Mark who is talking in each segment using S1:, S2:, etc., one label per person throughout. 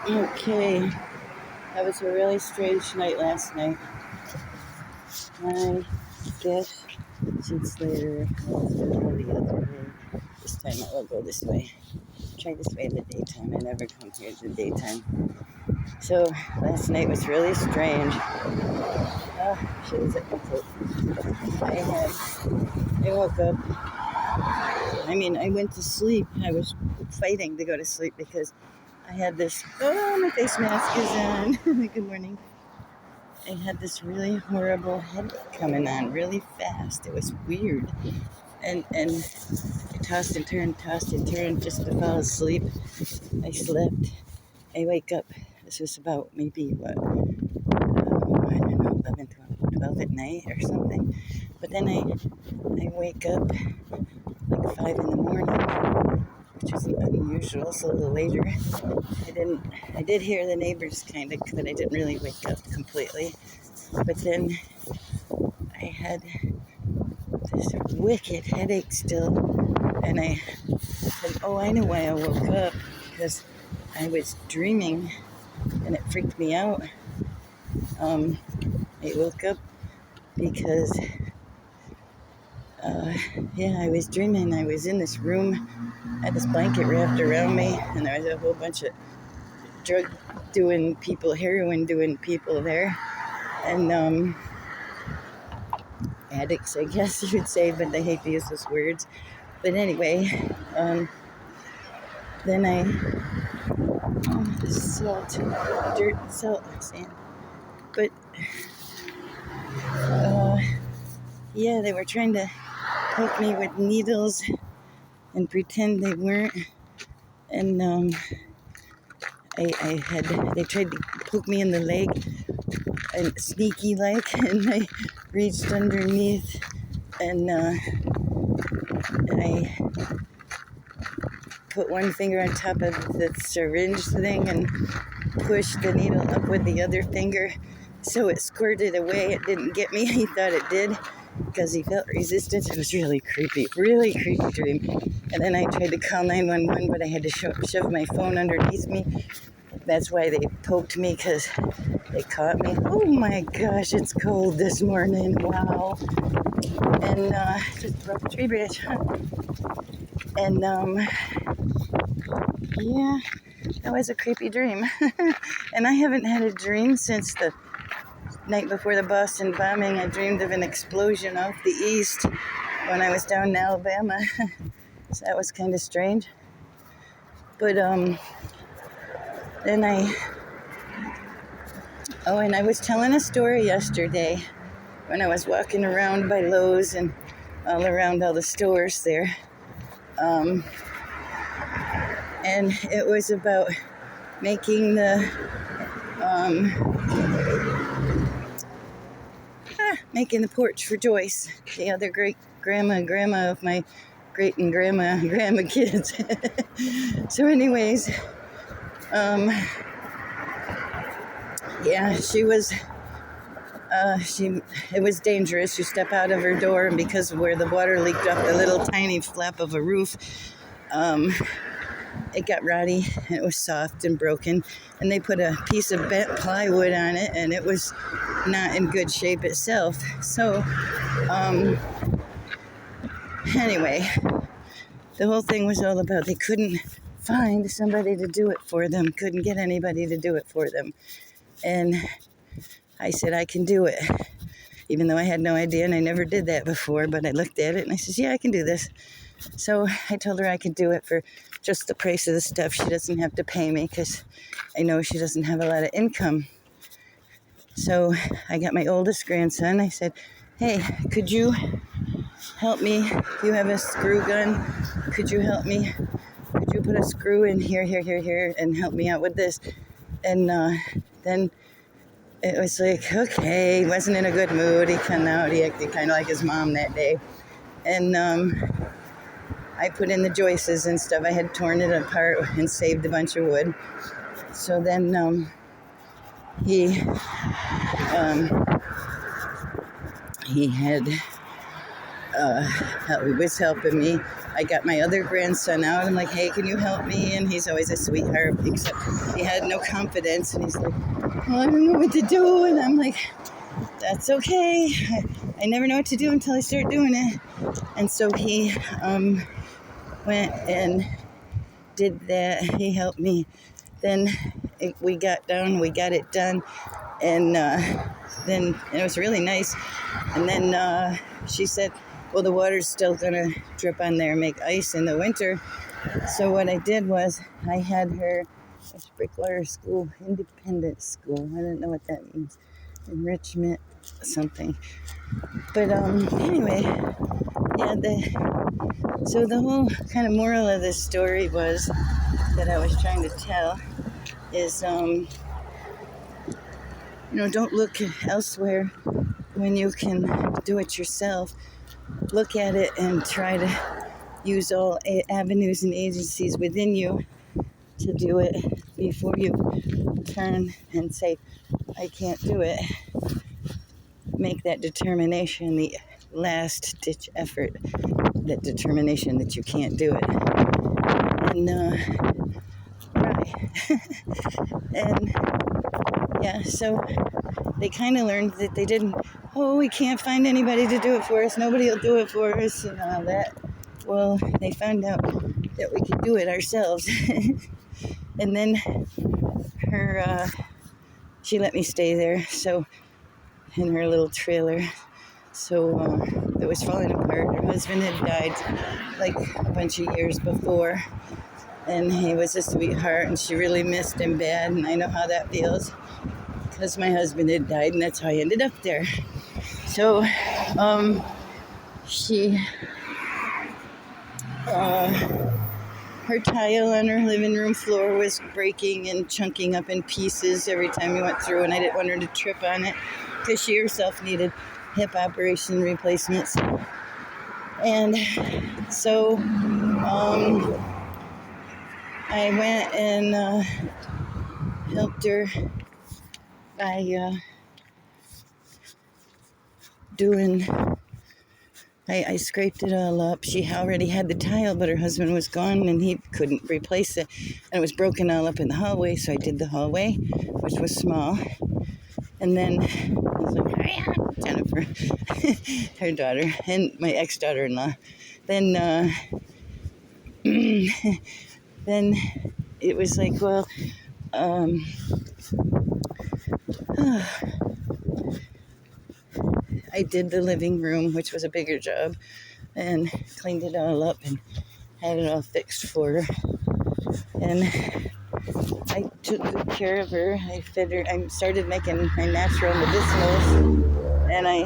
S1: Okay, that was a really strange night last night. I guess since later I'll go the other way. This time I will go this way. Try this way in the daytime. I never come here in the daytime. So last night was really strange. Should have zip my coat. I woke up. I went to sleep. I was fighting to go to sleep because I had this. Oh, my face mask is on. Good morning. I had this really horrible headache coming on really fast. It was weird. And I tossed and turned just to fall asleep. I slept. I wake up. This was about maybe, I don't know, 11, 12 at night or something. But then I wake up like 5 in the morning, which is unusual, so a little later. I did hear the neighbors kind of, but I didn't really wake up completely. But then I had this wicked headache still, and I said, oh, I know why I woke up, because I was dreaming, and it freaked me out. I woke up because, I was dreaming. I was in this room, I had this blanket wrapped around me, and there was a whole bunch of drug-doing people, heroin-doing people there, and addicts, I guess you would say, but they hate to use those words. But anyway, then salt, dirt, salt, sand. But, they were trying to poke me with needles and pretend they weren't. And, they tried to poke me in the leg, and sneaky like, and I reached underneath, and, I put one finger on top of the syringe thing and pushed the needle up with the other finger, so it squirted away. It didn't get me. He thought it did because he felt resistance. It was really creepy dream. And then I tried to call 911, but I had to shove my phone underneath me. That's why they poked me, because they caught me. Oh my gosh, it's cold this morning. Wow. And just broke a tree branch. And that was a creepy dream. And I haven't had a dream since the night before the Boston bombing. I dreamed of an explosion off the east when I was down in Alabama. So that was kind of strange. But and I was telling a story yesterday when I was walking around by Lowe's and all around all the stores there. And it was about making the porch for Joyce, the other great grandma of my great and grandma kids. So anyways, she was, it was dangerous. You step out of her door, and because of where the water leaked off the little tiny flap of a roof, it got rotty, and it was soft and broken, and they put a piece of bent plywood on it, and it was not in good shape itself. So, anyway, the whole thing was all about they couldn't find somebody to do it for them, couldn't get anybody to do it for them. And I said, I can do it, even though I had no idea, and I never did that before, but I looked at it, and I said, yeah, I can do this. So I told her I could do it for just the price of the stuff. She doesn't have to pay me, because I know she doesn't have a lot of income. So I got my oldest grandson. I said, hey, could you help me? You have a screw gun. Could you help me? Could you put a screw in here, and help me out with this? And then it was like, okay, he wasn't in a good mood. He acted kind of like his mom that day. And I put in the joists and stuff. I had torn it apart and saved a bunch of wood. So then he was helping me. I got my other grandson out. I'm like, hey, can you help me? And he's always a sweetheart, except he had no confidence. And he's like, well, I don't know what to do. And I'm like, that's okay. I never know what to do until I start doing it. And so he went and did that. He helped me. Then we got it done. And then it was really nice. And then she said, well, the water's still going to drip on there and make ice in the winter. So what I did was I had her Brickwater School, independent school. I don't know what that means. Enrichment something. But anyway, yeah, so the whole kind of moral of this story was that I was trying to tell is, don't look elsewhere when you can do it yourself. Look at it and try to use all avenues and agencies within you to do it before you turn and say, I can't do it. Make that determination the last ditch effort, that determination that you can't do it. And right. And yeah, so they kind of learned that they didn't, we can't find anybody to do it for us, nobody will do it for us and all that. Well, they found out that we could do it ourselves. And then she let me stay there, so in her little trailer. So it was falling apart. Her husband had died like a bunch of years before, and he was a sweetheart, and she really missed him bad, and I know how that feels because my husband had died, and that's how I ended up there. So her tile on her living room floor was breaking and chunking up in pieces every time we went through, and I didn't want her to trip on it because she herself needed hip operation replacements. And so I went and helped her by I scraped it all up. She already had the tile, but her husband was gone and he couldn't replace it. And it was broken all up in the hallway, so I did the hallway, which was small. And then I was like, hurry up, Jennifer, her daughter, and my ex-daughter-in-law. Then then it was like, well, I did the living room, which was a bigger job, and cleaned it all up and had it all fixed for her. And I took good care of her. I fed her. I started making my natural medicinals, and I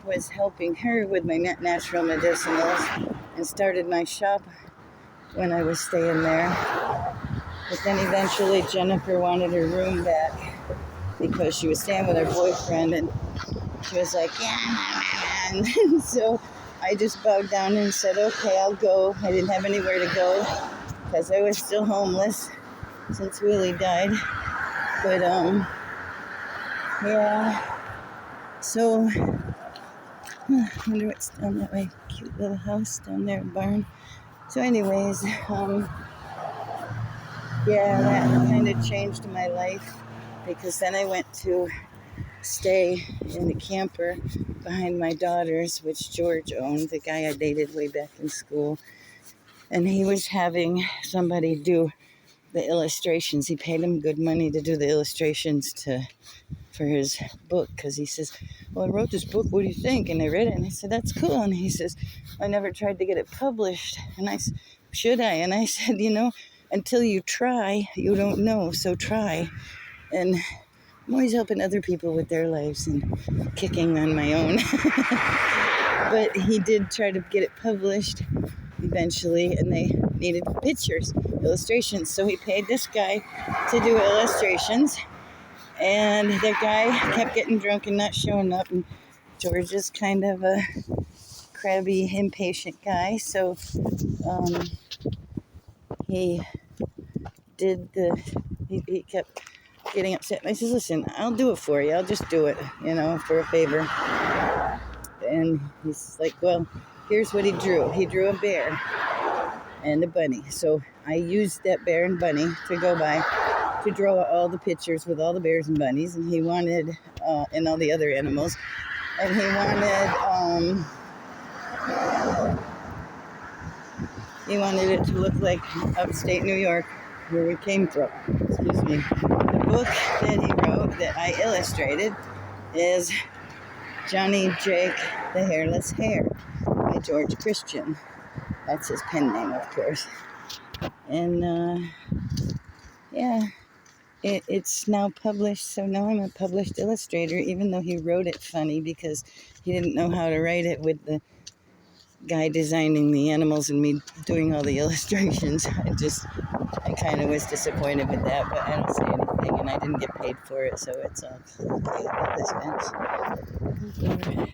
S1: was helping her with my natural medicinals and started my shop when I was staying there. But then eventually Jennifer wanted her room back because she was staying with her boyfriend, and she was like, yeah, and so I just bowed down and said, okay, I'll go. I didn't have anywhere to go because I was still homeless since Willie died. But yeah, so I wonder what's down that way. Cute little house down there, barn. So anyways, yeah, that kind of changed my life because then I went to stay in the camper behind my daughter's, which George owned, the guy I dated way back in school. And he was having somebody do the illustrations. He paid him good money to do the illustrations for his book because he says, well, I wrote this book, what do you think? And I read it and I said, that's cool. And he says, I never tried to get it published. And I said, should I? And I said, until you try, you don't know, so try. And I'm always helping other people with their lives and kicking on my own. But he did try to get it published eventually, and they needed pictures, illustrations. So he paid this guy to do illustrations, and the guy kept getting drunk and not showing up, and George is kind of a crabby, impatient guy, so he kept getting upset. And I says, listen, I'll do it for you. I'll just do it, for a favor. And he's like, well, here's what he drew. He drew a bear and a bunny. So I used that bear and bunny to go by to draw all the pictures with all the bears and bunnies, and he wanted, and all the other animals, and he wanted it to look like upstate New York, where we came from. Excuse me. The book that he wrote, that I illustrated, is Johnny Jake, the Hairless Hare by George Christian. That's his pen name, of course. And yeah, it's now published, so now I'm a published illustrator, even though he wrote it funny because he didn't know how to write it with the guy designing the animals and me doing all the illustrations. I kind of was disappointed with that, but I don't say anything, and I didn't get paid for it, so it's all okay. This bench.